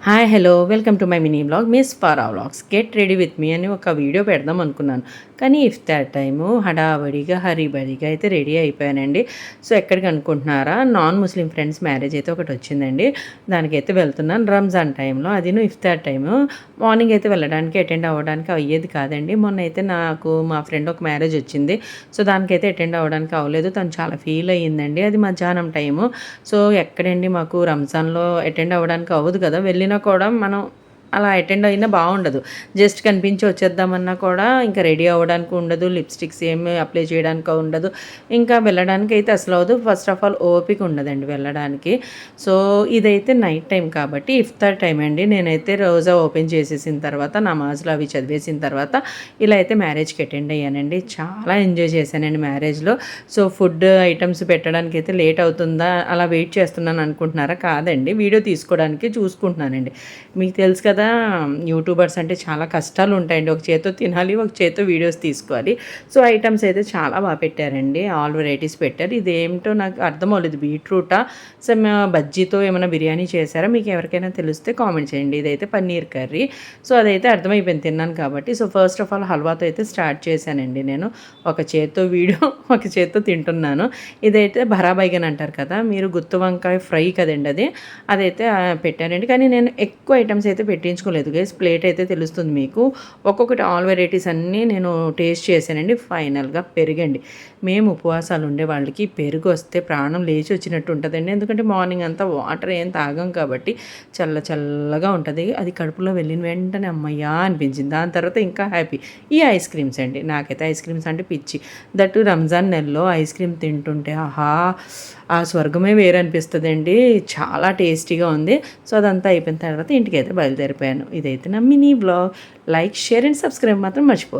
Hi hello welcome to my mini blog miss Fara vlogs get ready with me అని ఒక video పెడదాం అనుకున్నాను. కానీ ఇఫ్తార్ టైము హడావడిగా హరీబడిగా అయితే రెడీ అయిపోయానండి. సో ఎక్కడికి అనుకుంటున్నారా, నాన్ ముస్లిం ఫ్రెండ్స్ మ్యారేజ్ అయితే ఒకటి వచ్చిందండి. దానికైతే వెళ్తున్నాను రంజాన్ టైంలో. అదిను ఇఫ్తార్ టైము. మార్నింగ్ అయితే వెళ్ళడానికి అటెండ్ అవ్వడానికి అయ్యేది కాదండి. మొన్న అయితే నాకు మా ఫ్రెండ్ ఒక మ్యారేజ్ వచ్చింది. సో దానికైతే అటెండ్ అవ్వడానికి అవ్వలేదు. తను చాలా ఫీల్ అయ్యిందండి. అది మధ్యాహ్నం టైము. సో ఎక్కడండి మాకు రంజాన్లో అటెండ్ అవ్వడానికి అవ్వదు కదా, వెళ్ళినా కూడా మనం అలా అటెండ్ అయినా బాగుండదు. జస్ట్ కనిపించి వచ్చేద్దామన్నా కూడా ఇంకా రెడీ అవ్వడానికి ఉండదు, లిప్స్టిక్స్ ఏమి అప్లై చేయడానికి ఉండదు, ఇంకా వెళ్ళడానికి అయితే అసలు అవ్వదు. ఫస్ట్ ఆఫ్ ఆల్ ఓపిక ఉండదండి వెళ్ళడానికి. సో ఇదైతే నైట్ టైం కాబట్టి ఇఫ్తార్ టైం అండి. నేనైతే రోజా ఓపెన్ చేసేసిన తర్వాత నమాజ్లు అవి చదివేసిన తర్వాత ఇలా అయితే మ్యారేజ్కి అటెండ్ అయ్యానండి. చాలా ఎంజాయ్ చేశానండి మ్యారేజ్లో. సో ఫుడ్ ఐటమ్స్ పెట్టడానికి అయితే లేట్ అవుతుందా, అలా వెయిట్ చేస్తున్నాను అనుకుంటున్నారా? కాదండి, వీడియో తీసుకోవడానికి చూసుకుంటున్నానండి. మీకు తెలుసు కదా, యూట్యూబర్స్ అంటే చాలా కష్టాలు ఉంటాయండి. ఒక చేత్తో తినాలి, ఒక చేత్తో వీడియోస్ తీసుకోవాలి. సో ఐటమ్స్ అయితే చాలా బాగా పెట్టారండి. ఆల్ వెరైటీస్ పెట్టారు. ఇదేమిటో నాకు అర్థం అవ్వలేదు. బీట్రూటా సమ్ బజ్జీతో ఏమైనా బిర్యానీ చేశారా? మీకు ఎవరికైనా తెలిస్తే కామెంట్ చేయండి. ఇదైతే పన్నీర్ కర్రీ. సో అదైతే అర్థమైపోయింది తిన్నాను కాబట్టి. సో ఫస్ట్ ఆఫ్ ఆల్ హల్వాతో అయితే స్టార్ట్ చేశానండి నేను. ఒక చేత్తో వీడియో ఒక చేత్తో తింటున్నాను. ఇదైతే బరాబైగన్ అంటారు కదా మీరు, గుత్తి వంకాయ ఫ్రై కదండి అది. అదైతే పెట్టానండి. కానీ నేను ఎక్కువ ఐటమ్స్ అయితే పెట్టించుకోలేదు గైస్. ప్లేట్ అయితే తెలుస్తుంది మీకు. ఒక్కొక్కటి ఆల్ వెరైటీస్ అన్నీ నేను టేస్ట్ చేశానండి. ఫైనల్గా పెరుగండి. మేము ఉపవాసాలు ఉండే వాళ్ళకి పెరుగు వస్తే ప్రాణం లేచి వచ్చినట్టు ఉంటుందండి. ఎందుకంటే మార్నింగ్ అంతా వాటర్ ఏం తాగం కాబట్టి చల్లగా ఉంటుంది. అది కడుపులో వెళ్ళిన వెంటనే అమ్మయ్యా అనిపించింది. దాని తర్వాత ఇంకా హ్యాపీ. ఈ ఐస్ క్రీమ్స్ అండి, నాకైతే ఐస్ క్రీమ్స్ అంటే పిచ్చి. దట్టు రంజాన్ నెలలో ఐస్ క్రీమ్ తింటుంటే ఆహా, ఆ స్వర్గమే వేరే అనిపిస్తుందండి. చాలా టేస్టీగా ఉంది. సో అదంతా అయిపోయిన తర్వాత ఇంటికైతే బయలుదేరిపోయాను. ఇదైతే నా mini blog. Like, share and subscribe మాత్రం మర్చిపోదు.